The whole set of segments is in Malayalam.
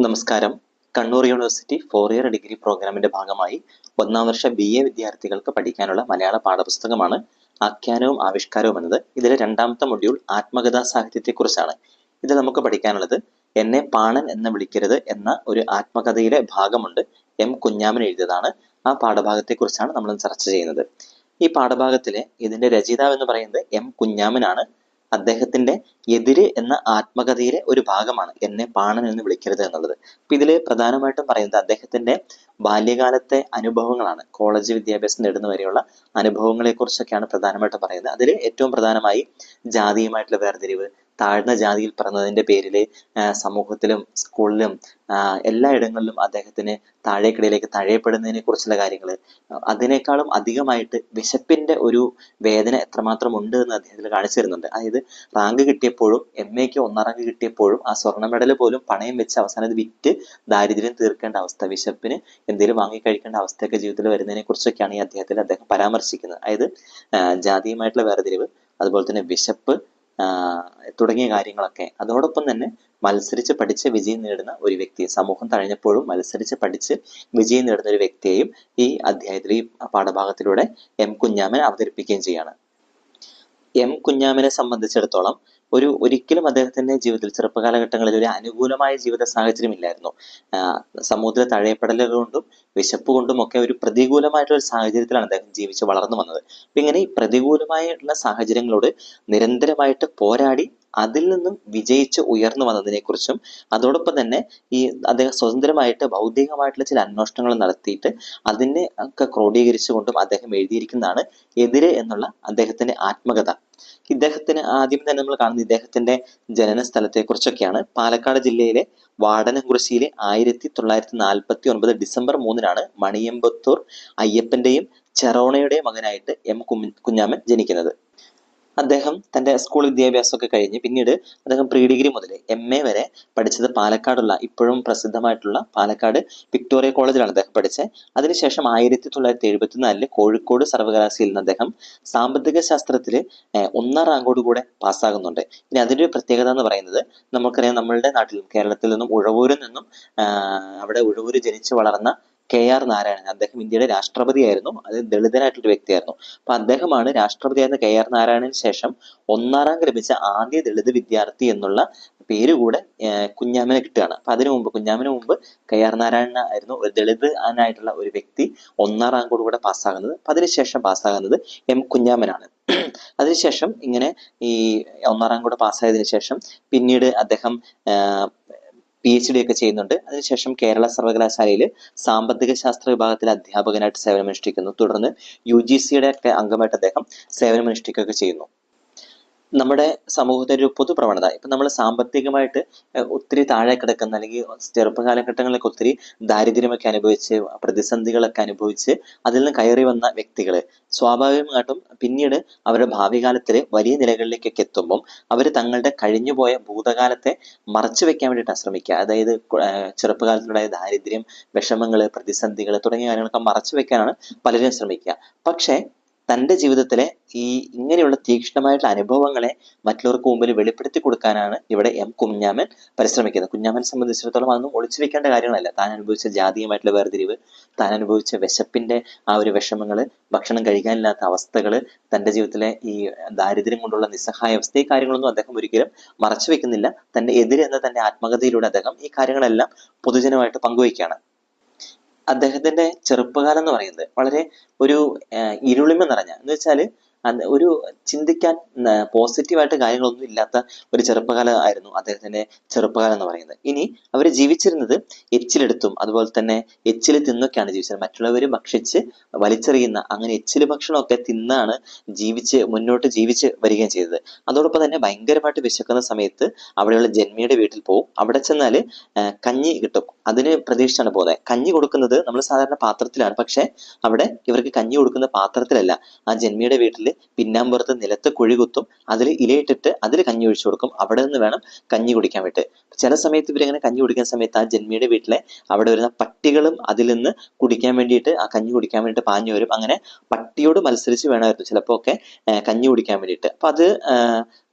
നമസ്കാരം. കണ്ണൂർ യൂണിവേഴ്സിറ്റി 4 ഇയർ ഡിഗ്രി പ്രോഗ്രാമിന്റെ ഭാഗമായി 1ാം വർഷ BA വിദ്യാർത്ഥികൾക്ക് പഠിക്കാനുള്ള മലയാള പാഠപുസ്തകമാണ് ആഖ്യാനവും ആവിഷ്കാരവും എന്നത്. ഇതിലെ 2ാമത്തെ മൊഡ്യൂൾ ആത്മകഥാ സാഹിത്യത്തെക്കുറിച്ചാണ്. ഇത് നമുക്ക് പഠിക്കാനുള്ളത് എന്നെ പാണൻ എന്ന് വിളിക്കരുത് എന്ന ഒരു ആത്മകഥയിലെ ഭാഗമുണ്ട്. M കുഞ്ഞാമൻ എഴുതിയതാണ്. ആ പാഠഭാഗത്തെക്കുറിച്ചാണ് നമ്മൾ ചർച്ച ചെയ്യുന്നത്. ഈ പാഠഭാഗത്തിലെ ഇതിന്റെ രചയിതാവ് എന്ന് പറയുന്നത് M കുഞ്ഞാമനാണ്. അദ്ദേഹത്തിന്റെ എതിര് എന്ന ആത്മകഥയിലെ ഒരു ഭാഗമാണ് എന്നെ പാണൻ എന്ന് വിളിക്കരുത് എന്നുള്ളത്. അപ്പൊ ഇതില് പ്രധാനമായിട്ടും പറയുന്നത് അദ്ദേഹത്തിന്റെ ബാല്യകാലത്തെ അനുഭവങ്ങളാണ്. കോളേജ് വിദ്യാഭ്യാസം നേടുന്ന വരെയുള്ള അനുഭവങ്ങളെ കുറിച്ചൊക്കെയാണ് പ്രധാനമായിട്ടും പറയുന്നത്. അതിൽ ഏറ്റവും പ്രധാനമായി ജാതിയുമായിട്ടുള്ള വേർതിരിവ്, താഴ്ന്ന ജാതിയിൽ പിറന്നതിന്റെ പേരില് സമൂഹത്തിലും സ്കൂളിലും എല്ലായിടങ്ങളിലും അദ്ദേഹത്തിന് താഴേക്കിടയിലേക്ക് തഴയപ്പെടുന്നതിനെ കുറിച്ചുള്ള കാര്യങ്ങൾ, അതിനേക്കാളും അധികമായിട്ട് വിശപ്പിന്റെ ഒരു വേദന എത്രമാത്രം ഉണ്ട് എന്ന് അദ്ദേഹത്തിൽ കാണിച്ചു തരുന്നുണ്ട്. അതായത് റാങ്ക് കിട്ടിയപ്പോഴും MAക്ക് 1ാം റാങ്ക് കിട്ടിയപ്പോഴും ആ സ്വർണ്ണ മെഡൽ പോലും പണയം വെച്ച് അവസാനം വിറ്റ് ദാരിദ്ര്യം തീർക്കേണ്ട അവസ്ഥ, വിശപ്പിന് എന്തെങ്കിലും വാങ്ങി കഴിക്കേണ്ട അവസ്ഥയൊക്കെ ജീവിതത്തിൽ വരുന്നതിനെ കുറിച്ചൊക്കെയാണ് ഈ അദ്ദേഹം പരാമർശിക്കുന്നത്. അതായത് ജാതിയുമായിട്ടുള്ള വേർതിരിവ്, അതുപോലെ തന്നെ വിശപ്പ് തുടങ്ങിയ കാര്യങ്ങളൊക്കെ. അതോടൊപ്പം തന്നെ മത്സരിച്ച് പഠിച്ച് വിജയം നേടുന്ന ഒരു വ്യക്തി, സമൂഹം തഴഞ്ഞപ്പോഴും മത്സരിച്ച് പഠിച്ച് വിജയം നേടുന്ന ഒരു വ്യക്തിയെയും ഈ അധ്യായത്തിൽ, ഈ പാഠഭാഗത്തിലൂടെ M കുഞ്ഞാമൻ അവതരിപ്പിക്കുകയും ചെയ്യാണ്. M കുഞ്ഞാമനെ സംബന്ധിച്ചിടത്തോളം ഒരിക്കലും അദ്ദേഹത്തിന്റെ ജീവിതത്തിൽ ചെറുപ്പകാലഘട്ടങ്ങളിൽ ഒരു അനുകൂലമായ ജീവിത സാഹചര്യം ഇല്ലായിരുന്നു. സമൂഹത്തിലെ തഴയപ്പെടലുകൾ കൊണ്ടും വിശപ്പ് കൊണ്ടും ഒക്കെ ഒരു പ്രതികൂലമായിട്ടുള്ള ഒരു സാഹചര്യത്തിലാണ് അദ്ദേഹം ജീവിച്ച് വളർന്നു വന്നത്. അപ്പൊ ഇങ്ങനെ ഈ പ്രതികൂലമായിട്ടുള്ള സാഹചര്യങ്ങളോട് നിരന്തരമായിട്ട് പോരാടി അതിൽ നിന്നും വിജയിച്ച് ഉയർന്നു വന്നതിനെ കുറിച്ചും, അതോടൊപ്പം തന്നെ ഈ അദ്ദേഹം സ്വതന്ത്രമായിട്ട് ഭൗതികമായിട്ടുള്ള ചില അന്വേഷണങ്ങൾ നടത്തിയിട്ട് അതിനെ ഒക്കെ ക്രോഡീകരിച്ചുകൊണ്ടും അദ്ദേഹം എഴുതിയിരിക്കുന്നതാണ് എതിര് എന്നുള്ള അദ്ദേഹത്തിന്റെ ആത്മകഥ. ഇദ്ദേഹത്തിന് ആദ്യം തന്നെ നമ്മൾ കാണുന്നത് ഇദ്ദേഹത്തിന്റെ ജനന സ്ഥലത്തെ കുറിച്ചൊക്കെയാണ്. പാലക്കാട് ജില്ലയിലെ വാടനംകുറിശ്ശിയിലെ 1949 ഡിസംബർ 3 മണിയമ്പത്തൂർ അയ്യപ്പന്റെയും ചെറോണയുടെയും മകനായിട്ട് M കുഞ്ഞാമൻ ജനിക്കുന്നത്. അദ്ദേഹം തന്റെ സ്കൂൾ വിദ്യാഭ്യാസമൊക്കെ കഴിഞ്ഞ് പിന്നീട് അദ്ദേഹം പ്രീ ഡിഗ്രി മുതൽ MA വരെ പഠിച്ചത് പാലക്കാടുള്ള, ഇപ്പോഴും പ്രസിദ്ധമായിട്ടുള്ള പാലക്കാട് വിക്ടോറിയ കോളേജിലാണ് അദ്ദേഹം പഠിച്ചത്. അതിനുശേഷം 1974 കോഴിക്കോട് സർവകലാശാലയിൽ നിന്ന് അദ്ദേഹം സാമ്പത്തിക ശാസ്ത്രത്തില് 1ാം റാങ്കോട് കൂടെ പാസ്സാകുന്നുണ്ട്. ഇനി അതിന്റെ ഒരു പ്രത്യേകത എന്ന് പറയുന്നത്, നമുക്കറിയാം നമ്മളുടെ നാട്ടിലും കേരളത്തിൽ നിന്നും ഉഴവൂരിൽ നിന്നും അവിടെ ഉഴവൂര് ജനിച്ചു വളർന്ന KR നാരായണൻ, അദ്ദേഹം ഇന്ത്യയുടെ രാഷ്ട്രപതിയായിരുന്നു. അത് ദളിതനായിട്ടൊരു വ്യക്തിയായിരുന്നു. അപ്പൊ അദ്ദേഹമാണ് രാഷ്ട്രപതിയായിരുന്ന KR നാരായണന് ശേഷം 1ാം റാങ്ക് ലഭിച്ച ആദ്യ ദളിത് വിദ്യാർത്ഥി എന്നുള്ള പേര് കൂടെ കുഞ്ഞാമന് കിട്ടുകയാണ്. അപ്പൊ കുഞ്ഞാമന് മുമ്പ് KR നാരായണൻ ആയിരുന്നു ഒരു ദളിതനായിട്ടുള്ള ഒരു വ്യക്തി 1ാം റാങ്കോട് കൂടെ പാസ്സാകുന്നത്. അപ്പൊ അതിനുശേഷം പാസ്സാകുന്നത് M കുഞ്ഞാമനാണ്. അതിനുശേഷം ഇങ്ങനെ ഈ 1ാം റാങ്ക് കൂടെ പാസ്സായതിനു ശേഷം പിന്നീട് അദ്ദേഹം PhD ഒക്കെ ചെയ്യുന്നുണ്ട്. അതിനുശേഷം കേരള സർവകലാശാലയിൽ സാമ്പത്തിക ശാസ്ത്ര വിഭാഗത്തിലെ അധ്യാപകനായിട്ട് സേവനമനുഷ്ഠിക്കുന്നു. തുടർന്ന് UGCയുടെ ഒക്കെ അംഗമായിട്ട് അദ്ദേഹം സേവനമനുഷ്ഠിക്കുകയൊക്കെ ചെയ്യുന്നു. നമ്മുടെ സമൂഹത്തിന്റെ ഒരു പൊതു പ്രവണത, ഇപ്പൊ നമ്മൾ സാമ്പത്തികമായിട്ട് ഒത്തിരി താഴെ കിടക്കുന്ന, അല്ലെങ്കിൽ ചെറുപ്പകാലഘട്ടങ്ങളിലൊക്കെ ഒത്തിരി ദാരിദ്ര്യമൊക്കെ അനുഭവിച്ച് പ്രതിസന്ധികളൊക്കെ അനുഭവിച്ച് അതിൽ നിന്ന് കയറി വന്ന വ്യക്തികള് സ്വാഭാവികമായിട്ടും പിന്നീട് അവരുടെ ഭാവി കാലത്തില് വലിയ നിലകളിലേക്കൊക്കെ എത്തുമ്പം അവർ തങ്ങളുടെ കഴിഞ്ഞുപോയ ഭൂതകാലത്തെ മറച്ചു വെക്കാൻ വേണ്ടിയിട്ടാണ് ശ്രമിക്കുക. അതായത് ചെറുപ്പകാലത്തിലുണ്ടായ ദാരിദ്ര്യം, വിഷമങ്ങള്, പ്രതിസന്ധികൾ തുടങ്ങിയ കാര്യങ്ങളൊക്കെ മറച്ചു വെക്കാനാണ് പലരും ശ്രമിക്കുക. പക്ഷെ തന്റെ ജീവിതത്തിലെ ഈ ഇങ്ങനെയുള്ള തീക്ഷ്ണമായിട്ടുള്ള അനുഭവങ്ങളെ മറ്റുള്ളവർക്ക് മുമ്പിൽ വെളിപ്പെടുത്തി കൊടുക്കാനാണ് ഇവിടെ M കുഞ്ഞാമൻ പരിശ്രമിക്കുന്നത്. കുഞ്ഞാമനെ സംബന്ധിച്ചിടത്തോളം അതൊന്നും ഒളിച്ചു വെക്കേണ്ട കാര്യങ്ങളല്ല. താൻ അനുഭവിച്ച ജാതീയമായിട്ടുള്ള വേർതിരിവ്, താൻ അനുഭവിച്ച വിശപ്പിന്റെ ആ ഒരു വിഷമങ്ങള്, ഭക്ഷണം കഴിക്കാനില്ലാത്ത അവസ്ഥകള്, തന്റെ ജീവിതത്തിലെ ഈ ദാരിദ്ര്യം കൊണ്ടുള്ള നിസ്സഹായ അവസ്ഥ, ഈ കാര്യങ്ങളൊന്നും അദ്ദേഹം ഒരിക്കലും മറച്ചു വെക്കുന്നില്ല. തന്റെ എതിര് എന്ന തന്റെ ആത്മകഥയിലൂടെ അദ്ദേഹം ഈ കാര്യങ്ങളെല്ലാം പൊതുജനമായിട്ട് പങ്കുവയ്ക്കുകയാണ്. അദ്ദേഹത്തിന്റെ ചെറുപ്പകാലം എന്ന് പറയുന്നത് വളരെ ഒരു ഇരുളിമ നിറഞ്ഞ, എന്ന് വെച്ചാല് ഒരു ചിന്തിക്കാൻ പോസിറ്റീവായിട്ട് കാര്യങ്ങളൊന്നും ഇല്ലാത്ത ഒരു ചെറുപ്പകാലം ആയിരുന്നു അദ്ദേഹത്തിന്റെ ചെറുപ്പകാലം എന്ന് പറയുന്നത്. ഇനി അവർ ജീവിച്ചിരുന്നത് എച്ചിലെടുത്തും അതുപോലെ തന്നെ എച്ചില് തിന്നൊക്കെയാണ് ജീവിച്ചത്. മറ്റുള്ളവർ ഭക്ഷിച്ച് വലിച്ചെറിയുന്ന അങ്ങനെ എച്ചില് ഭക്ഷണമൊക്കെ തിന്നാണ് മുന്നോട്ട് ജീവിച്ച് വരികയും ചെയ്തത്. അതോടൊപ്പം തന്നെ ഭയങ്കരമായിട്ട് വിശക്കുന്ന സമയത്ത് അവിടെയുള്ള ജന്മിയുടെ വീട്ടിൽ പോകും. അവിടെ ചെന്നാല് കഞ്ഞി കിട്ടും. അതിന് പ്രതീക്ഷിച്ചാണ് പോകുന്നത്. കഞ്ഞി കൊടുക്കുന്നത് നമ്മൾ സാധാരണ പാത്രത്തിലാണ്. പക്ഷെ അവിടെ ഇവർക്ക് കഞ്ഞി കൊടുക്കുന്ന പാത്രത്തിലല്ല. ആ ജന്മിയുടെ വീട്ടിൽ പിന്നാമ്പുറത്ത് നിലത്ത് കുഴി കുത്തും, അതിൽ ഇലയിട്ടിട്ട് അതിൽ കഞ്ഞി ഒഴിച്ചു കൊടുക്കും. അവിടെ നിന്ന് വേണം കഞ്ഞി കുടിക്കാൻ വേണ്ടി. ചില സമയത്ത് ഇവരിങ്ങനെ കഞ്ഞി കുടിക്കുന്ന സമയത്ത് ആ ജന്മിയുടെ വീട്ടിലെ അവിടെ വരുന്ന പട്ടികളും അതിൽ നിന്ന് കുടിക്കാൻ വേണ്ടിയിട്ട്, ആ കഞ്ഞി കുടിക്കാൻ വേണ്ടിയിട്ട് പാഞ്ഞു വരും. അങ്ങനെ പട്ടിയോട് മത്സരിച്ച് വേണമായിരുന്നു ചിലപ്പോൾ ഒക്കെ കഞ്ഞി കുടിക്കാൻ വേണ്ടിയിട്ട്. അപ്പൊ അത്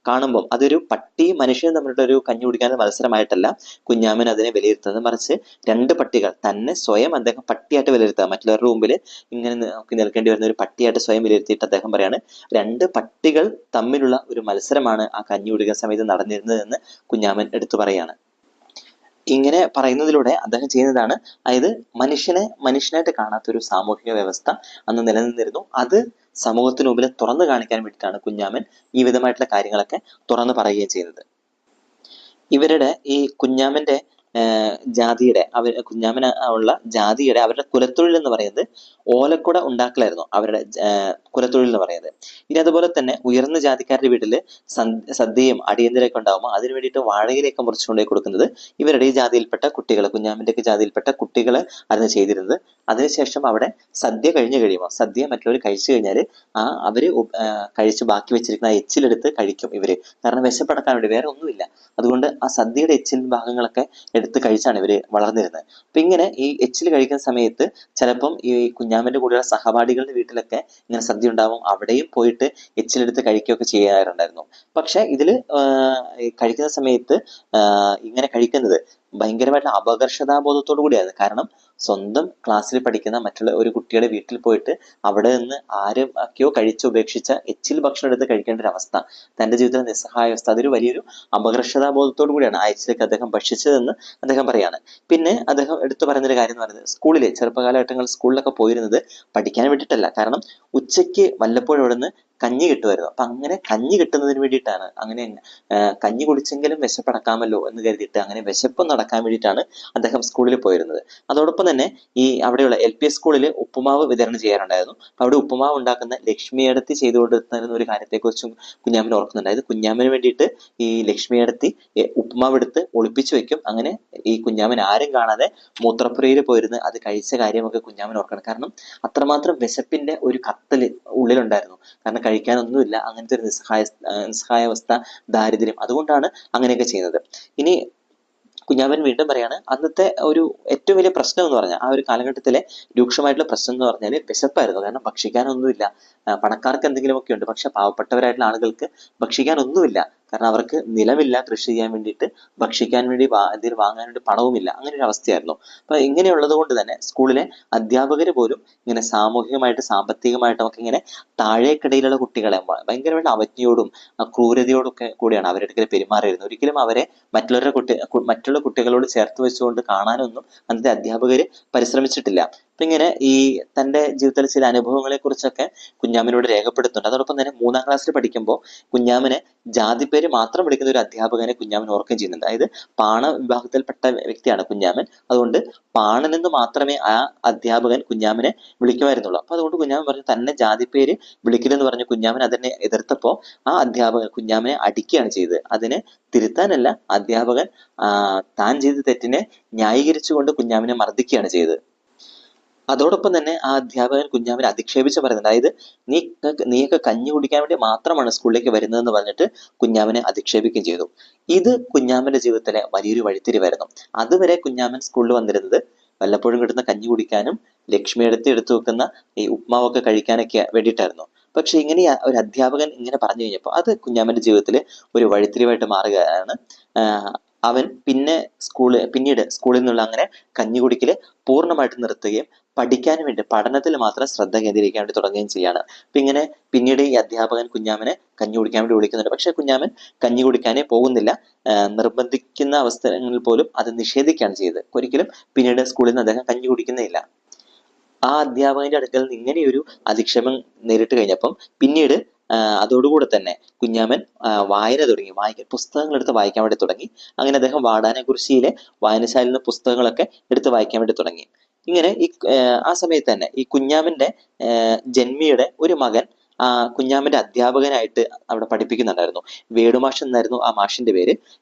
കാണുമ്പോൾ അതൊരു പട്ടിയും മനുഷ്യനും തമ്മിലുള്ള ഒരു കഞ്ഞി കുടിക്കാനുള്ള മത്സരമായിട്ടല്ല കുഞ്ഞാമൻ അതിനെ വിലയിരുത്തുന്നത്. മറിച്ച് രണ്ട് പട്ടികൾ തന്നെ സ്വയം അദ്ദേഹം പട്ടിയായിട്ട് വിലയിരുത്തുക, മറ്റുള്ളവരുടെ മുമ്പിൽ ഇങ്ങനെ നോക്കി നിൽക്കേണ്ടി വരുന്ന ഒരു പട്ടിയായിട്ട് സ്വയം വിലയിരുത്തിയിട്ട് അദ്ദേഹം പറയാണ് രണ്ട് പട്ടികൾ തമ്മിലുള്ള ഒരു മത്സരമാണ് ആ കഞ്ഞി കുടിക്കുന്ന സമയത്ത് നടന്നിരുന്നത് എന്ന് കുഞ്ഞാമൻ എടുത്തു പറയാണ്. ഇങ്ങനെ പറയുന്നതിലൂടെ അദ്ദേഹം ചെയ്യുന്നതാണ്, അതായത് മനുഷ്യനായിട്ട് കാണാത്തൊരു സാമൂഹിക വ്യവസ്ഥ അന്ന് നിലനിന്നിരുന്നു. അത് സമൂഹത്തിന് മുമ്പിൽ തുറന്നു കാണിക്കാൻ വേണ്ടിയിട്ടാണ് കുഞ്ഞാമൻ ഈ വിധമായിട്ടുള്ള കാര്യങ്ങളൊക്കെ തുറന്നു പറയുകയും ചെയ്യുന്നത്. ഇവരുടെ ഈ കുഞ്ഞാമന്റെ ജാതിയുടെ കുഞ്ഞാമൻ ഉള്ള ജാതിയുടെ അവരുടെ കുലത്തൊഴിൽ എന്ന് പറയുന്നത് ഓലക്കുട ഉണ്ടാക്കലായിരുന്നു അവരുടെ കുലത്തൊഴിൽ എന്ന് പറയുന്നത്. ഇനി അതുപോലെ തന്നെ ഉയർന്ന ജാതിക്കാരുടെ വീട്ടില് സദ്യയും അടിയന്തരമൊക്കെ ഉണ്ടാകുമ്പോൾ അതിനു വേണ്ടിയിട്ട് വാഴയിലൊക്കെ മുറിച്ചുകൊണ്ടുപോയി കൊടുക്കുന്നത് ഇവരുടെ ഈ ജാതിയിൽപ്പെട്ട കുട്ടികൾ, കുഞ്ഞാമന്റെ ഒക്കെ ജാതിയിൽപ്പെട്ട കുട്ടികൾ അന്ന് ചെയ്തിരുന്നത്. അതിനുശേഷം അവിടെ സദ്യ കഴിഞ്ഞു കഴിയുമ്പോൾ, സദ്യ മറ്റുള്ളവർ കഴിച്ചു കഴിഞ്ഞാൽ അവര് കഴിച്ച് ബാക്കി വെച്ചിരിക്കുന്ന ആ എച്ചിലെടുത്ത് കഴിക്കും ഇവര്, കാരണം വിശപ്പടക്കാൻ വേണ്ടി, വേറെ ഒന്നുമില്ല. അതുകൊണ്ട് ആ സദ്യയുടെ എച്ചിൽ ഭാഗങ്ങളൊക്കെ എടുത്ത് കഴിച്ചാണ് ഇവര് വളർന്നിരുന്നത്. അപ്പൊ ഇങ്ങനെ ഈ എച്ചിൽ കഴിക്കുന്ന സമയത്ത് ചിലപ്പം ഈ കുഞ്ഞാമന്റെ കൂടെയുള്ള സഹപാഠികളുടെ വീട്ടിലൊക്കെ ഇങ്ങനെ സദ്യ ഉണ്ടാവും, അവിടെയും പോയിട്ട് എച്ചിലെടുത്ത് കഴിക്കുകയൊക്കെ ചെയ്യാറുണ്ടായിരുന്നു. പക്ഷെ ഇതില് കഴിക്കുന്ന സമയത്ത് ഇങ്ങനെ കഴിക്കുന്നത് ഭയങ്കരമായിട്ടുള്ള അപകർഷതാബോധത്തോടു കൂടിയായിരുന്നു. കാരണം സ്വന്തം ക്ലാസ്സിൽ പഠിക്കുന്ന മറ്റുള്ള ഒരു കുട്ടിയുടെ വീട്ടിൽ പോയിട്ട് അവിടെ നിന്ന് ആരും ഒക്കെയോ ഉപേക്ഷിച്ച എച്ചിൽ ഭക്ഷണം എടുത്ത് കഴിക്കേണ്ട ഒരു അവസ്ഥ, തന്റെ ജീവിതത്തിലെ നിസ്സഹായാവസ്ഥ, അതൊരു വലിയൊരു അപകർഷതാബോധത്തോടു കൂടിയാണ് ആ എച്ചിലൊക്കെ അദ്ദേഹം ഭക്ഷിച്ചതെന്ന് അദ്ദേഹം പറയാണ്. പിന്നെ അദ്ദേഹം എടുത്തു പറയുന്നൊരു കാര്യം എന്ന് പറയുന്നത്, സ്കൂളിലെ ചെറുപ്പകാലഘട്ടങ്ങളിൽ സ്കൂളിലൊക്കെ പോയിരുന്നത് പഠിക്കാൻ വേണ്ടിയിട്ടല്ല, കാരണം ഉച്ചയ്ക്ക് വല്ലപ്പോഴും അവിടെ നിന്ന് കഞ്ഞി കിട്ടുമായിരുന്നു. അപ്പൊ അങ്ങനെ കഞ്ഞി കിട്ടുന്നതിന് വേണ്ടിയിട്ടാണ്, അങ്ങനെ കഞ്ഞി കുടിച്ചെങ്കിലും വിശപ്പടക്കാമല്ലോ എന്ന് കരുതിയിട്ട് അങ്ങനെ വിശപ്പ് നടക്കാൻ വേണ്ടിയിട്ടാണ് അദ്ദേഹം സ്കൂളിൽ പോയിരുന്നത്. അതോടൊപ്പം തന്നെ ഈ അവിടെയുള്ള LP സ്കൂളിൽ ഉപ്പുമാവ് വിതരണം ചെയ്യാറുണ്ടായിരുന്നു. അവിടെ ഉപ്പുമാവ് ഉണ്ടാക്കുന്ന ലക്ഷ്മിയടത്തി ചെയ്തു കൊടുത്തിരുന്ന ഒരു കാര്യത്തെക്കുറിച്ചും കുഞ്ഞാമൻ ഓർക്കുന്നുണ്ട്. അതായത് കുഞ്ഞാമന് വേണ്ടിയിട്ട് ഈ ലക്ഷ്മിയടത്തി ഉപ്പുമാവ് എടുത്ത് ഒളിപ്പിച്ചു വെക്കും. അങ്ങനെ ഈ കുഞ്ഞാമൻ ആരും കാണാതെ മൂത്രപ്പുരയിൽ പോയിരുന്ന് അത് കഴിച്ച കാര്യമൊക്കെ കുഞ്ഞാമൻ ഓർക്കണം. കാരണം അത്രമാത്രം വിശപ്പിന്റെ ഒരു കത്തല് ഉള്ളിലുണ്ടായിരുന്നു. കാരണം കഴിക്കാനൊന്നുമില്ല, അങ്ങനത്തെ ഒരു നിസ്സഹായാവസ്ഥ, ദാരിദ്ര്യം, അതുകൊണ്ടാണ് അങ്ങനെയൊക്കെ ചെയ്യുന്നത്. ഇനി കുഞ്ഞാമൻ വീണ്ടും പറയാണ്, അന്നത്തെ ഒരു ഏറ്റവും വലിയ പ്രശ്നം എന്ന് പറഞ്ഞാൽ, ആ ഒരു കാലഘട്ടത്തിലെ രൂക്ഷമായിട്ടുള്ള പ്രശ്നം എന്ന് പറഞ്ഞാൽ വിശപ്പായിരുന്നു. കാരണം ഭക്ഷിക്കാനൊന്നുമില്ല. പണക്കാർക്ക് എന്തെങ്കിലുമൊക്കെ ഉണ്ട്, പക്ഷെ പാവപ്പെട്ടവരായിട്ടുള്ള ആളുകൾക്ക് ഭക്ഷിക്കാനൊന്നുമില്ല. കാരണം അവർക്ക് നിലമില്ല കൃഷി ചെയ്യാൻ വേണ്ടിയിട്ട്, ഭക്ഷിക്കാൻ വേണ്ടി എന്തെങ്കിലും വാങ്ങാൻ വേണ്ടി പണവുമില്ല. അങ്ങനെ ഒരു അവസ്ഥയായിരുന്നു. അപ്പൊ ഇങ്ങനെയുള്ളത് കൊണ്ട് തന്നെ സ്കൂളിലെ അധ്യാപകർ പോലും ഇങ്ങനെ സാമൂഹികമായിട്ട് സാമ്പത്തികമായിട്ടും ഒക്കെ ഇങ്ങനെ താഴേക്കിടയിലുള്ള കുട്ടികളെ ഭയങ്കരമായിട്ട് അവജ്ഞയോടും ക്രൂരതയോടും ഒക്കെ കൂടിയാണ് അവരുടെ പെരുമാറിയിരുന്നത്. ഒരിക്കലും അവരെ മറ്റുള്ള കുട്ടികളോട് ചേർത്ത് വെച്ചുകൊണ്ട് കാണാനൊന്നും അന്നത്തെ അധ്യാപകര് പരിശ്രമിച്ചിട്ടില്ല. അപ്പൊ ഇങ്ങനെ ഈ തന്റെ ജീവിതത്തിലെ ചില അനുഭവങ്ങളെ കുറിച്ചൊക്കെ കുഞ്ഞാമനോട് രേഖപ്പെടുത്തുന്നുണ്ട്. അതോടൊപ്പം തന്നെ 3-ാം ക്ലാസ്സിൽ പഠിക്കുമ്പോൾ കുഞ്ഞാമനെ ജാതിപ്പേര് മാത്രം വിളിക്കുന്ന ഒരു അധ്യാപകനെ കുഞ്ഞാമൻ ഓർക്കുകയും ചെയ്യുന്നുണ്ട്. അതായത് പാണ വിഭാഗത്തിൽപ്പെട്ട വ്യക്തിയാണ് കുഞ്ഞാമൻ. അതുകൊണ്ട് പാണൻ എന്ന് മാത്രമേ ആ അധ്യാപകൻ കുഞ്ഞാമനെ വിളിക്കുമായിരുന്നുള്ളൂ. അപ്പൊ അതുകൊണ്ട് കുഞ്ഞാമൻ പറഞ്ഞു തന്നെ ജാതിപ്പേര് വിളിക്കലെന്ന് പറഞ്ഞ് കുഞ്ഞാമൻ അതിനെ എതിർത്തപ്പോൾ ആ അധ്യാപകൻ കുഞ്ഞാമനെ അടിക്കുകയാണ് ചെയ്തത്. അതിനെ തിരുത്താനല്ല, അധ്യാപകൻ താൻ ചെയ്ത തെറ്റിനെ ന്യായീകരിച്ചുകൊണ്ട് കുഞ്ഞാമനെ മർദ്ദിക്കുകയാണ് ചെയ്തത്. അതോടൊപ്പം തന്നെ ആ അധ്യാപകൻ കുഞ്ഞാമനെ അധിക്ഷേപിച്ച് പറയുന്നുണ്ട്. അതായത് നീയൊക്കെ കഞ്ഞി കുടിക്കാൻ വേണ്ടി മാത്രമാണ് സ്കൂളിലേക്ക് വരുന്നതെന്ന് പറഞ്ഞിട്ട് കുഞ്ഞാമനെ അധിക്ഷേപിക്കുകയും ചെയ്തു. ഇത് കുഞ്ഞാമന്റെ ജീവിതത്തിലെ വലിയൊരു വഴിത്തിരിവായിരുന്നു. അതുവരെ കുഞ്ഞാമൻ സ്കൂളിൽ വന്നിരുന്നത് വല്ലപ്പോഴും കിട്ടുന്ന കഞ്ഞി കുടിക്കാനും എടുത്തു വെക്കുന്ന ഈ ഉപ്മാവൊക്കെ കഴിക്കാനൊക്കെ വേണ്ടിയിട്ടായിരുന്നു. പക്ഷെ ഇങ്ങനെ ഒരു അധ്യാപകൻ ഇങ്ങനെ പറഞ്ഞു കഴിഞ്ഞപ്പോൾ അത് കുഞ്ഞാമന്റെ ജീവിതത്തിൽ ഒരു വഴിത്തിരിവായിട്ട് മാറുകയാണ്. അവൻ പിന്നീട് സ്കൂളിൽ നിന്നുള്ള അങ്ങനെ കഞ്ഞി കുടിക്കല് പൂർണ്ണമായിട്ട് നിർത്തുകയും പഠിക്കാൻ വേണ്ടി പഠനത്തിൽ മാത്രം ശ്രദ്ധ കേന്ദ്രീകരിക്കാൻ വേണ്ടി തുടങ്ങുകയും ചെയ്യാണ്. അപ്പൊ ഇങ്ങനെ പിന്നീട് ഈ അധ്യാപകൻ കുഞ്ഞാമനെ കഞ്ഞി കുടിക്കാൻ വേണ്ടി വിളിക്കുന്നുണ്ട്. പക്ഷെ കുഞ്ഞാമൻ കഞ്ഞി കുടിക്കാനേ പോകുന്നില്ല. നിർബന്ധിക്കുന്ന അവസരങ്ങളിൽ പോലും അത് നിഷേധിക്കുകയാണ് ചെയ്തത്. ഒരിക്കലും പിന്നീട് സ്കൂളിൽ നിന്ന് അദ്ദേഹം കഞ്ഞി കുടിക്കുന്നേയില്ല. ആ അധ്യാപകന്റെ അടുക്കൽ നിന്ന് ഇങ്ങനെയൊരു അധിക്ഷേപം നേരിട്ട് കഴിഞ്ഞപ്പം പിന്നീട് അതോടുകൂടെ തന്നെ കുഞ്ഞാമൻ വായന തുടങ്ങി. പുസ്തകങ്ങൾ എടുത്ത് വായിക്കാൻ വേണ്ടി തുടങ്ങി. അങ്ങനെ അദ്ദേഹം വാടാനക്കുറിശ്ശിയിലെ വായനശാലയിൽ നിന്ന് പുസ്തകങ്ങളൊക്കെ എടുത്ത് വായിക്കാൻ വേണ്ടി തുടങ്ങി. ഇങ്ങനെ ആ സമയത്ത് തന്നെ ഈ കുഞ്ഞാമന്റെ ജന്മിയുടെ ഒരു മകൻ കുഞ്ഞാമന്റെ അധ്യാപകനായിട്ട് അവിടെ പഠിപ്പിക്കുന്നുണ്ടായിരുന്നു. വേണുമാഷ് എന്നായിരുന്നു ആ മാഷിന്റെ പേര്.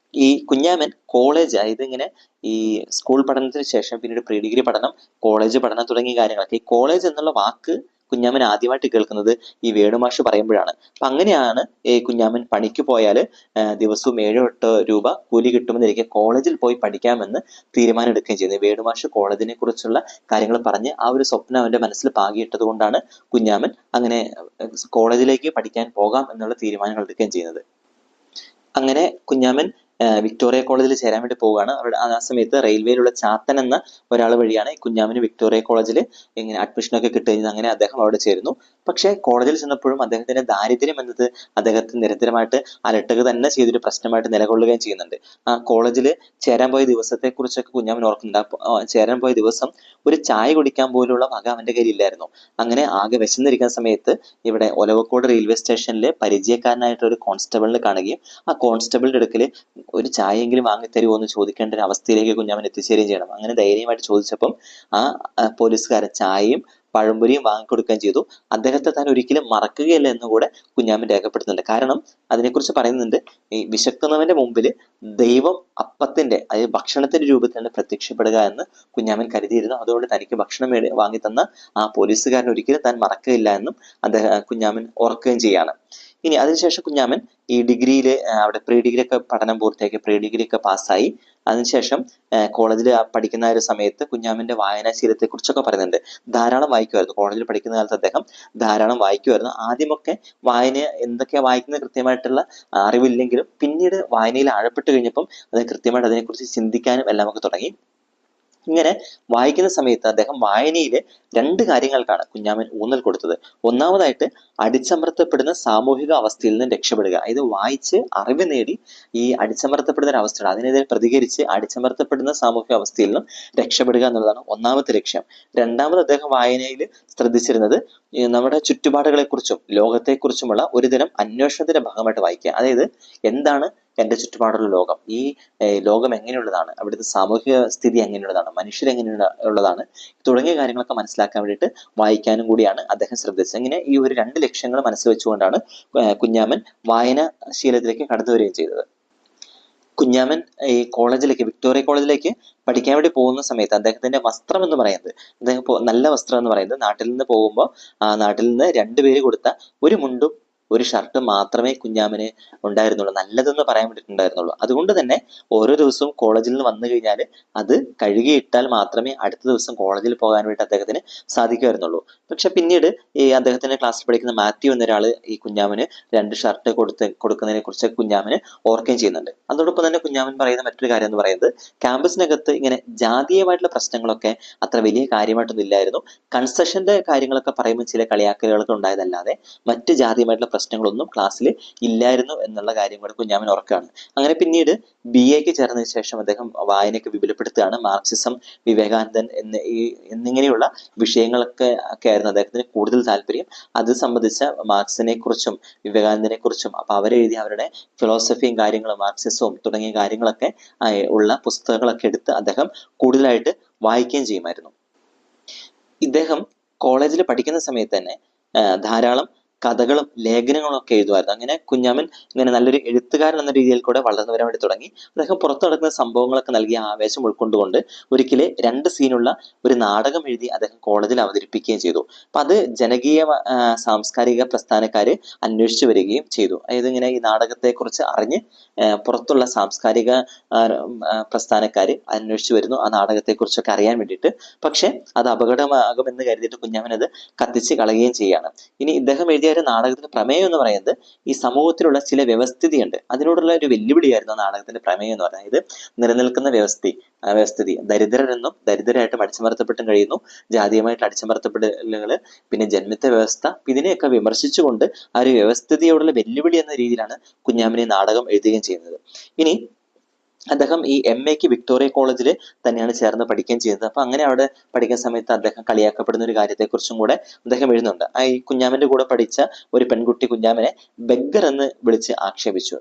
ഈ കുഞ്ഞാമൻ കോളേജ്, അതായത് ഇങ്ങനെ ഈ സ്കൂൾ പഠനത്തിന് ശേഷം പിന്നീട് പ്രീ ഡിഗ്രി പഠനം, കോളേജ് പഠനം തുടങ്ങിയ കാര്യങ്ങളൊക്കെ, ഈ കോളേജ് എന്നുള്ള വാക്ക് കുഞ്ഞാമൻ ആദ്യമായിട്ട് കേൾക്കുന്നത് ഈ വേണുമാഷ് പറയുമ്പോഴാണ്. അപ്പൊ അങ്ങനെയാണ് ഈ കുഞ്ഞാമൻ പണിക്ക് പോയാൽ ദിവസവും 7-8 രൂപ കൂലി കിട്ടുമെന്നിരിക്കെ കോളേജിൽ പോയി പഠിക്കാമെന്ന് തീരുമാനം എടുക്കുകയും ചെയ്യുന്നത്. വേണുമാഷ് കോളേജിനെ കുറിച്ചുള്ള കാര്യങ്ങൾ പറഞ്ഞ് ആ ഒരു സ്വപ്നം അവന്റെ മനസ്സിൽ പാകിയിട്ടത് കൊണ്ടാണ് കുഞ്ഞാമൻ അങ്ങനെ കോളേജിലേക്ക് പഠിക്കാൻ പോകാം എന്നുള്ള തീരുമാനങ്ങൾ എടുക്കുകയും ചെയ്യുന്നത്. അങ്ങനെ കുഞ്ഞാമൻ വിക്ടോറിയ കോളേജിൽ ചേരാൻ വേണ്ടി പോവുകയാണ്. അവിടെ ആ സമയത്ത് റെയിൽവേയിലുള്ള ചാത്തൻ എന്ന ഒരാൾ വഴിയാണ് കുഞ്ഞാമിന് വിക്ടോറിയ കോളേജിൽ ഇങ്ങനെ അഡ്മിഷനൊക്കെ കിട്ടുകയും അങ്ങനെ അദ്ദേഹം അവിടെ ചേരുന്നു. പക്ഷേ കോളേജിൽ ചെന്നപ്പോഴും അദ്ദേഹത്തിന്റെ ദാരിദ്ര്യം എന്നത് അദ്ദേഹത്തെ നിരന്തരമായിട്ട് അലട്ടുക തന്നെ ചെയ്തൊരു പ്രശ്നമായിട്ട് നിലകൊള്ളുകയും ചെയ്യുന്നുണ്ട്. ആ കോളേജിൽ ചേരാൻ പോയ ദിവസത്തെക്കുറിച്ചൊക്കെ കുഞ്ഞാമൻ ഓർക്കുന്നുണ്ട്. ചേരാൻ പോയ ദിവസം ഒരു ചായ കുടിക്കാൻ പോലുള്ള വക അവന്റെ കയ്യിൽ ഇല്ലായിരുന്നു. അങ്ങനെ ആകെ വിശന്നിരിക്കുന്ന സമയത്ത് ഇവിടെ ഒലവക്കോട് റെയിൽവേ സ്റ്റേഷനിൽ പരിചയക്കാരനായിട്ട് ഒരു കോൺസ്റ്റബിളിനെ കാണുകയും ആ കോൺസ്റ്റബിളിന്റെ അടുക്കൽ ഒരു ചായയെങ്കിലും വാങ്ങിത്തരുമോ എന്ന് ചോദിക്കേണ്ട ഒരു അവസ്ഥയിലേക്ക് കുഞ്ഞാമൻ എത്തിച്ചേരുകയും ചെയ്യണം. അങ്ങനെ ധൈര്യമായിട്ട് ചോദിച്ചപ്പം ആ പോലീസുകാരൻ ചായയും പഴംപൊരിയും വാങ്ങിക്കൊടുക്കുകയും ചെയ്തു. അദ്ദേഹത്തെ താൻ ഒരിക്കലും മറക്കുകയില്ല എന്ന് കൂടെ കുഞ്ഞാമൻ രേഖപ്പെടുത്തുന്നുണ്ട്. കാരണം അതിനെക്കുറിച്ച് പറയുന്നുണ്ട്, ഈ വിശക്കുന്നവന്റെ മുമ്പിൽ ദൈവം അപ്പത്തിന്റെ അതായത് ഭക്ഷണത്തിന്റെ രൂപത്തിലാണ് പ്രത്യക്ഷപ്പെടുക എന്ന് കുഞ്ഞാമൻ കരുതിയിരുന്നു. അതുകൊണ്ട് തനിക്ക് ഭക്ഷണം വാങ്ങി തന്ന ആ പോലീസുകാരൻ ഒരിക്കലും താൻ മറക്കുകയില്ല എന്നും കുഞ്ഞാമൻ ഓർക്കുകയും ചെയ്യാണ്. ഇനി അതിനുശേഷം കുഞ്ഞാമൻ ഈ ഡിഗ്രിയിൽ അവിടെ പ്രീ ഡിഗ്രി ഒക്കെ പഠനം പൂർത്തിയാക്കി പ്രീ ഡിഗ്രി ഒക്കെ പാസ്സായി. അതിനുശേഷം കോളേജിൽ പഠിക്കുന്ന ഒരു സമയത്ത് കുഞ്ഞാമിന്റെ വായനാശീലത്തെ കുറിച്ചൊക്കെ പറയുന്നുണ്ട്. ധാരാളം വായിക്കുമായിരുന്നു. കോളേജിൽ പഠിക്കുന്ന കാലത്ത് അദ്ദേഹം ധാരാളം വായിക്കുമായിരുന്നു. ആദ്യമൊക്കെ വായന എന്തൊക്കെയാ വായിക്കുന്നത് കൃത്യമായിട്ടുള്ള അറിവില്ലെങ്കിലും പിന്നീട് വായനയിൽ ആഴപ്പെട്ട് കഴിഞ്ഞപ്പം അത് കൃത്യമായിട്ട് അതിനെക്കുറിച്ച് ചിന്തിക്കാനും എല്ലാം ഒക്കെ തുടങ്ങി. ഇങ്ങനെ വായിക്കുന്ന സമയത്ത് അദ്ദേഹം വായനയിൽ രണ്ട് കാര്യങ്ങൾക്കാണ് കുഞ്ഞാമൻ ഊന്നൽ കൊടുത്തത്. ഒന്നാമതായിട്ട് അടിച്ചമർത്തപ്പെടുന്ന സാമൂഹിക അവസ്ഥയിൽ നിന്ന് രക്ഷപ്പെടുക. ഇത് വായിച്ച് അറിവ് നേടി ഈ അടിച്ചമർത്തപ്പെടുന്ന ഒരു അവസ്ഥയാണ് അതിനെതിരെ പ്രതികരിച്ച് അടിച്ചമർത്തപ്പെടുന്ന സാമൂഹിക അവസ്ഥയിൽ നിന്നും രക്ഷപ്പെടുക എന്നുള്ളതാണ് ഒന്നാമത്തെ ലക്ഷ്യം. രണ്ടാമത് അദ്ദേഹം വായനയിൽ ശ്രദ്ധിച്ചിരുന്നത് നമ്മുടെ ചുറ്റുപാടുകളെക്കുറിച്ചും ലോകത്തെക്കുറിച്ചുമുള്ള ഒരുതരം അന്വേഷണത്തിന്റെ ഭാഗമായിട്ട് വായിക്കുക. അതായത് എന്താണ് എൻ്റെ ചുറ്റുപാടുള്ള ലോകം, ഈ ലോകം എങ്ങനെയുള്ളതാണ്, അവിടുത്തെ സാമൂഹിക സ്ഥിതി എങ്ങനെയുള്ളതാണ്, മനുഷ്യരെങ്ങനെയുള്ളതാണ് തുടങ്ങിയ കാര്യങ്ങളൊക്കെ മനസ്സിലാക്കാൻ വേണ്ടിയിട്ട് വായിക്കാനും കൂടിയാണ് അദ്ദേഹം ശ്രദ്ധിച്ചത്. ഇങ്ങനെ ഈ ഒരു രണ്ട് ലക്ഷ്യങ്ങൾ മനസ്സിൽ വെച്ചുകൊണ്ടാണ് കുഞ്ഞാമൻ വായനാശീലത്തിലേക്ക് കടന്നു വരികയും ചെയ്തത്. കുഞ്ഞാമൻ ഈ കോളേജിലേക്ക് വിക്ടോറിയ കോളേജിലേക്ക് പഠിക്കാൻ വേണ്ടി പോകുന്ന സമയത്ത് അദ്ദേഹത്തിന്റെ വസ്ത്രം എന്ന് പറയുന്നത് അദ്ദേഹം നല്ല വസ്ത്രം എന്ന് പറയുന്നത് നാട്ടിൽ നിന്ന് പോകുമ്പോൾ ആ നാട്ടിൽ നിന്ന് രണ്ടുപേര് കൊടുത്ത ഒരു മുണ്ടും ഒരു ഷർട്ട് മാത്രമേ കുഞ്ഞാമന് ഉണ്ടായിരുന്നുള്ളൂ, നല്ലതെന്ന് പറയാൻ വേണ്ടിയിട്ടുണ്ടായിരുന്നുള്ളൂ. അതുകൊണ്ട് തന്നെ ഓരോ ദിവസവും കോളേജിൽ നിന്ന് വന്നു കഴിഞ്ഞാൽ അത് കഴുകിയിട്ടാൽ മാത്രമേ അടുത്ത ദിവസം കോളേജിൽ പോകാൻ വേണ്ടി അദ്ദേഹത്തിന് സാധിക്കുമായിരുന്നുള്ളൂ. പക്ഷെ പിന്നീട് ഈ അദ്ദേഹത്തിന്റെ ക്ലാസ്സിൽ പഠിക്കുന്ന മാത്യു എന്നൊരാൾ ഈ കുഞ്ഞാമന് രണ്ട് ഷർട്ട് കൊടുക്കുന്നതിനെ കുറിച്ച് കുഞ്ഞാമന് ഓർക്കുകയും ചെയ്യുന്നുണ്ട്. അതോടൊപ്പം തന്നെ കുഞ്ഞാമൻ പറയുന്ന മറ്റൊരു കാര്യം എന്ന് പറയുന്നത് ക്യാമ്പസിനകത്ത് ഇങ്ങനെ ജാതീയമായിട്ടുള്ള പ്രശ്നങ്ങളൊക്കെ അത്ര വലിയ കാര്യമായിട്ടൊന്നും ഇല്ലായിരുന്നു. കൺസെഷന്റെ കാര്യങ്ങളൊക്കെ പറയുമ്പോൾ ചില കളിയാക്കലുകളൊക്കെ ഉണ്ടായതല്ലാതെ മറ്റ് ജാതീയമായിട്ടുള്ള പ്രശ്നങ്ങളൊന്നും ക്ലാസ്സിൽ ഇല്ലായിരുന്നു എന്നുള്ള കാര്യം കൂടെ കുഞ്ഞാമൻ ഓർക്കുകയാണ്. അങ്ങനെ പിന്നീട് BA ചേർന്നതിന് ശേഷം അദ്ദേഹം വായനയൊക്കെ വിപുലപ്പെടുത്തുകയാണ്. മാർക്സിസം, വിവേകാനന്ദൻ എന്നിങ്ങനെയുള്ള വിഷയങ്ങളൊക്കെ ആയിരുന്നു അദ്ദേഹത്തിന് കൂടുതൽ താല്പര്യം. അത് സംബന്ധിച്ച മാർക്സിനെ കുറിച്ചും വിവേകാനന്ദനെ കുറിച്ചും അപ്പൊ അവരെഴുതിയ അവരുടെ ഫിലോസഫിയും കാര്യങ്ങളും മാർക്സിസവും തുടങ്ങിയ കാര്യങ്ങളൊക്കെ ഉള്ള പുസ്തകങ്ങളൊക്കെ എടുത്ത് അദ്ദേഹം കൂടുതലായിട്ട് വായിക്കുകയും ചെയ്യുമായിരുന്നു. ഇദ്ദേഹം കോളേജിൽ പഠിക്കുന്ന സമയത്ത് തന്നെ ധാരാളം കഥകളും ലേഖനങ്ങളും ഒക്കെ എഴുതുമായിരുന്നു. അങ്ങനെ കുഞ്ഞാമൻ ഇങ്ങനെ നല്ലൊരു എഴുത്തുകാരൻ എന്ന രീതിയിൽ കൂടെ വളർന്നു വരാൻ വേണ്ടി തുടങ്ങി. അദ്ദേഹം പുറത്തു നടക്കുന്ന സംഭവങ്ങളൊക്കെ നൽകിയ ആവേശം ഉൾക്കൊണ്ടുകൊണ്ട് ഒരിക്കലെ 2 സീനുള്ള ഒരു നാടകം എഴുതി അദ്ദേഹം കോളേജിൽ അവതരിപ്പിക്കുകയും ചെയ്തു. അപ്പൊ അത് ജനകീയ സാംസ്കാരിക പ്രസ്ഥാനക്കാര് അന്വേഷിച്ചു വരികയും ചെയ്തു. അതായത് ഇങ്ങനെ ഈ നാടകത്തെ കുറിച്ച് അറിഞ്ഞ് പുറത്തുള്ള സാംസ്കാരിക പ്രസ്ഥാനക്കാര് അന്വേഷിച്ചു വരുന്നു ആ നാടകത്തെ കുറിച്ചൊക്കെ അറിയാൻ വേണ്ടിയിട്ട്. പക്ഷെ അത് അപകടമാകുമെന്ന് കരുതിയിട്ട് കുഞ്ഞാമൻ അത് കത്തിച്ച് കളയുകയും ചെയ്യാണ്. ഇനി ഇദ്ദേഹം എഴുതിയ ഒരു നാടകത്തിന്റെ പ്രമേയം എന്ന് പറയുന്നത് ഈ സമൂഹത്തിലുള്ള ചില വ്യവസ്ഥിതിയുണ്ട്, അതിനോടുള്ള ഒരു വെല്ലുവിളിയായിരുന്നു ആ നാടകത്തിന്റെ പ്രമേയം എന്ന് പറയുന്നത്. അതായത് നിലനിൽക്കുന്ന വ്യവസ്ഥിതി ദരിദ്രരെന്നും ദരിദ്രരായിട്ടും അടിച്ചമർത്തപ്പെട്ടും കഴിയുന്നു, ജാതീയമായിട്ട് അടിച്ചമർത്തപ്പെടലുകള്, പിന്നെ ജന്മിത്ത വ്യവസ്ഥ, ഇതിനെയൊക്കെ വിമർശിച്ചുകൊണ്ട് ആ ഒരു വ്യവസ്ഥിതിയോടുള്ള വെല്ലുവിളി എന്ന രീതിയിലാണ് കുഞ്ഞാമൻ നാടകം എഴുതുകയും ചെയ്യുന്നത്. ഇനി അദ്ദേഹം ഈ MA വിക്ടോറിയ കോളേജിൽ തന്നെയാണ് ചേർന്ന് പഠിക്കുകയും ചെയ്യുന്നത്. അപ്പൊ അങ്ങനെ അവിടെ പഠിക്കുന്ന സമയത്ത് അദ്ദേഹം കളിയാക്കപ്പെടുന്ന ഒരു കാര്യത്തെക്കുറിച്ചും കൂടെ അദ്ദേഹം എഴുതുന്നുണ്ട്. ഈ കുഞ്ഞാമന്റെ കൂടെ പഠിച്ച ഒരു പെൺകുട്ടി കുഞ്ഞാമനെ ബെഗ്ഗർ എന്ന് വിളിച്ച് ആക്ഷേപിച്ചു,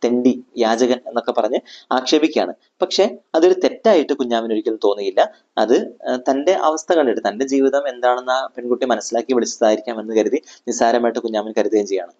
തെണ്ടി, യാചകൻ എന്നൊക്കെ പറഞ്ഞ് ആക്ഷേപിക്കുകയാണ്. പക്ഷെ അതൊരു തെറ്റായിട്ട് കുഞ്ഞാമൻ ഒരിക്കലും തോന്നിയില്ല. അത് തന്റെ അവസ്ഥ കണ്ടിട്ട് തന്റെ ജീവിതം എന്താണെന്ന് ആ പെൺകുട്ടി മനസ്സിലാക്കി വിളിച്ചതായിരിക്കാം എന്ന് കരുതി നിസ്സാരമായിട്ട് കുഞ്ഞാമൻ കരുതുകയും ചെയ്യാണ്.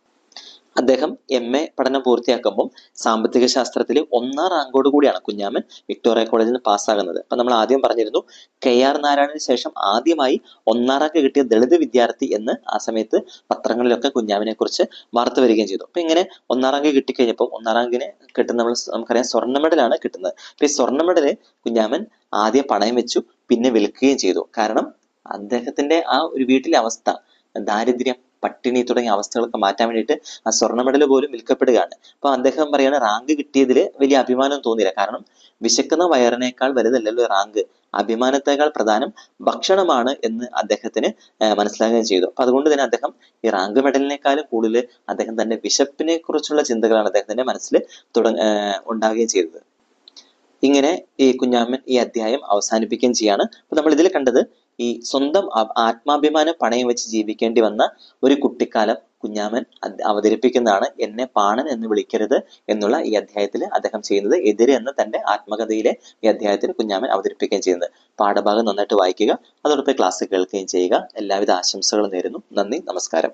അദ്ദേഹം MA പഠനം പൂർത്തിയാക്കുമ്പോൾ സാമ്പത്തിക ശാസ്ത്രത്തിൽ 1ാം റാങ്കോട് കൂടിയാണ് കുഞ്ഞാമൻ വിക്ടോറിയ കോളേജിൽ നിന്ന് പാസ്സാകുന്നത്. അപ്പൊ നമ്മൾ ആദ്യം പറഞ്ഞിരുന്നു KR നാരായണന് ശേഷം ആദ്യമായി 1ാം റാങ്ക് കിട്ടിയ ദളിത് വിദ്യാർത്ഥി എന്ന് ആ സമയത്ത് പത്രങ്ങളിലൊക്കെ കുഞ്ഞാമിനെ കുറിച്ച് വാർത്ത വരികയും ചെയ്തു. അപ്പൊ ഇങ്ങനെ 1ാം റാങ്ക് കിട്ടിക്കഴിഞ്ഞപ്പോൾ 1ാം റാങ്കിന് കിട്ടുന്ന നമുക്കറിയാം സ്വർണ്ണ മെഡലാണ് കിട്ടുന്നത്. അപ്പൊ ഈ സ്വർണ്ണ മെഡല് കുഞ്ഞാമൻ ആദ്യം പണയം വെച്ചു, പിന്നെ വിൽക്കുകയും ചെയ്തു. കാരണം അദ്ദേഹത്തിന്റെ ആ ഒരു വീട്ടിലെ അവസ്ഥ, ദാരിദ്ര്യം, പട്ടിണി തുടങ്ങിയ അവസ്ഥകളൊക്കെ മാറ്റാൻ വേണ്ടിയിട്ട് ആ സ്വർണ്ണ മെഡൽ പോലും വിൽക്കപ്പെടുകയാണ്. അപ്പോൾ അദ്ദേഹം പറയാണ് റാങ്ക് കിട്ടിയതിൽ വലിയ അഭിമാനം തോന്നിയില്ല. കാരണം വിശക്കുന്ന വയറിനേക്കാൾ വലുതല്ലല്ലോ റാങ്ക്, അഭിമാനത്തെക്കാൾ പ്രധാനം ഭക്ഷണമാണ് എന്ന് അദ്ദേഹത്തിന് മനസ്സിലാക്കുകയും ചെയ്തു. അപ്പൊ അതുകൊണ്ട് തന്നെ അദ്ദേഹം ഈ റാങ്ക് മെഡലിനേക്കാളും കൂടുതൽ അദ്ദേഹം തന്റെ വിശപ്പിനെ കുറിച്ചുള്ള ചിന്തകളാണ് അദ്ദേഹത്തിന്റെ മനസ്സിൽ ഉണ്ടാകുകയും ചെയ്തത്. ഇങ്ങനെ ഈ കുഞ്ഞാമ്മൻ ഈ അധ്യായം അവസാനിപ്പിക്കുകയും ചെയ്യാണ്. അപ്പൊ നമ്മൾ ഇതിൽ കണ്ടത് ഈ സ്വന്തം ആത്മാഭിമാനം പണയം വെച്ച് ജീവിക്കേണ്ടി വന്ന ഒരു കുട്ടിക്കാലം കുഞ്ഞാമൻ അവതരിപ്പിക്കുന്നതാണ്. എന്നെ പാണൻ എന്ന് വിളിക്കരുത് എന്നുള്ള ഈ അധ്യായത്തിൽ അദ്ദേഹം ചെയ്യുന്നത്. എതിര് എന്ന തന്റെ ആത്മകഥയിലെ ഈ അധ്യായത്തിൽ കുഞ്ഞാമൻ അവതരിപ്പിക്കുകയും ചെയ്യുന്നത്. പാഠഭാഗം നന്നായിട്ട് വായിക്കുക, അതോടൊപ്പം ക്ലാസ് കേൾക്കുകയും ചെയ്യുക. എല്ലാവിധ ആശംസകളും നേരുന്നു. നന്ദി, നമസ്കാരം.